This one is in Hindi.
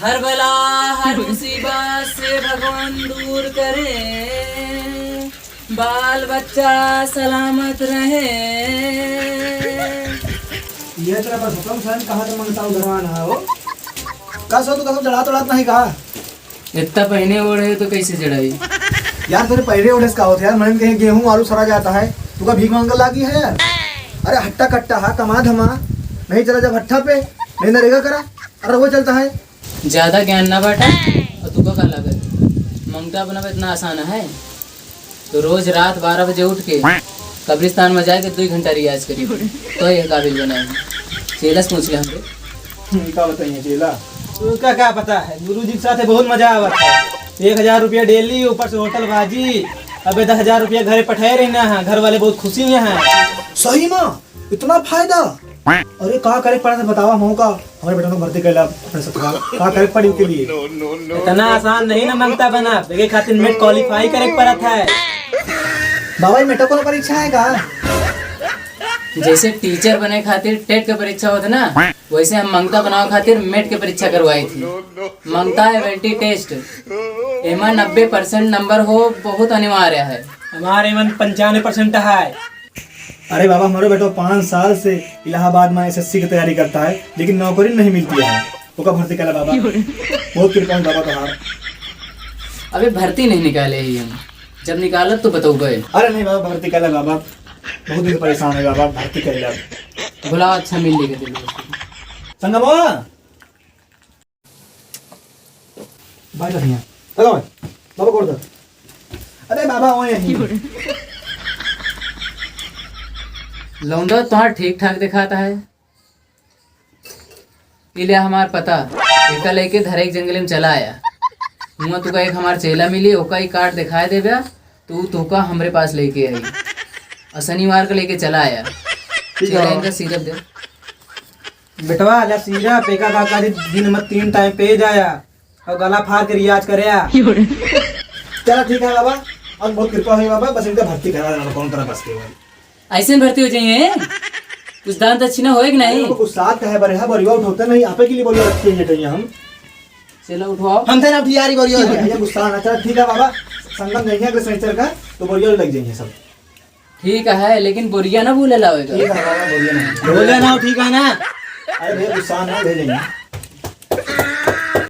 हर बला हर मुसीबत से भगवान दूर करे, बाल बच्चा सलामत रहे। ये तेरा बस हुक्म सन, कहाँ तो मंगता उधरवान है हो। का सो तू कसम चढ़ा तोड़ा नहीं कहा। इतना पहने ओढ़े तो कैसे चढ़ाई यार तेरे पहले ओढ़े का होता यार, मैंने कहीं गेहूं आलू सड़ा जाता है, तू का भीख मांगने लागी है यार। अरे हट्टा कट्टा है, कमा धमा नहीं चला जब हट्टा पे नहीं नरेगा करा, अरे वो चलता है। ज्यादा ज्ञान ना बांटा और तू का लागत ममता बनाना इतना आसान है। तो रोज रात 12 बजे उठ के कब्रिस्तान में जाके 2 घंटा रियाज करी तो ये काबिल बनाए। चेला से पूछ ले हमरे क्या बताइए चेला, उसका क्या पता है, गुरु जी के साथ बहुत मजा आवता है। 1000 रुपया डेली, ऊपर से होटल बाजी। अबे 10,000 रुपया घरे पठाए रहना है, घर वाले बहुत खुशी हैं। सही में इतना फायदा। अरे कहा करे पड़ा था बतावा मऊ का, हमारे बेटा को भर्ती कर ला अपने ससुराल, कहा करे पड़ी उसके लिए। इतना आसान नहीं ना मंगता बना, बेगे खातिर नेट क्वालिफाई करे पड़ता है। बाबा ये मेटा को परीक्षा है का? जैसे टीचर बने खातिर टेट के परीक्षा होता ना, वैसे हम मंगता बनाओ खातिर मेट के परीक्षा करवाई थी। मंगता एवेंटी टेस्ट एमा 90% नंबर हो बहुत अनिवार्य है। हमारे मन 95% है। अरे बाबा हमारे बेटा 5 साल से इलाहाबाद में एसएससी की तैयारी करता है, लेकिन नौकरी नहीं मिलती है। वो का भर्ती करा बाबा, बहुत कृपा है बाबा तुम्हारा। अबे भर्ती नहीं निकाले ही हम, जब निकालत तो बताओ गए। अरे नहीं बाबा भर्ती करा बाबा, बहुत दिन परेशान है बाबा, भर्ती कर ला। भला अच्छा मिल लेगा दिल संगम भाई नहीं है, चलो बाबा कोड़ दो। अरे बाबा वो यही लौंडा तुम्हारा ठीक ठाक दिखाता है। इले हमार पता एका लेके धरे एक जंगल में चला आया हुआ, तुका एक हमार चेला मिली, ओका ही कार्ड दिखाए देबा तू तुका हमरे पास लेके आई और शनिवार को लेके चला आया। चेला इनका सीरप दे बेटवा ला सीरा पेका काका दिन में 3 टाइम पे जाया और गला फाड़ के रियाज करे। चला ठीक है बाबा, और बहुत कृपा हुई बाबा, बस इनका भर्ती करा देना कौन तरह बस के भाई। ऐसे में भर्ती हो जाइए, कुछ दान दक्षिणा होएगा नहीं। कुछ साथ है बरे, बरिया उठोते नहीं, आपे के लिए बरिया रखते हैं कहीं हम। चलो उठाओ, हम थे ना यारी बरिया ये गुस्सा ना। चल ठीक है बाबा, संगम जाएंगे अगले शनिचर का, तो बरिया लग जाएंगे सब। ठीक है, लेकिन बोरिया ना भूले लाओगे। ठीक है बाबा, बोलिए ना बोले ना ठीक है ना। अरे भैया गुस्सा ना भेजेंगे।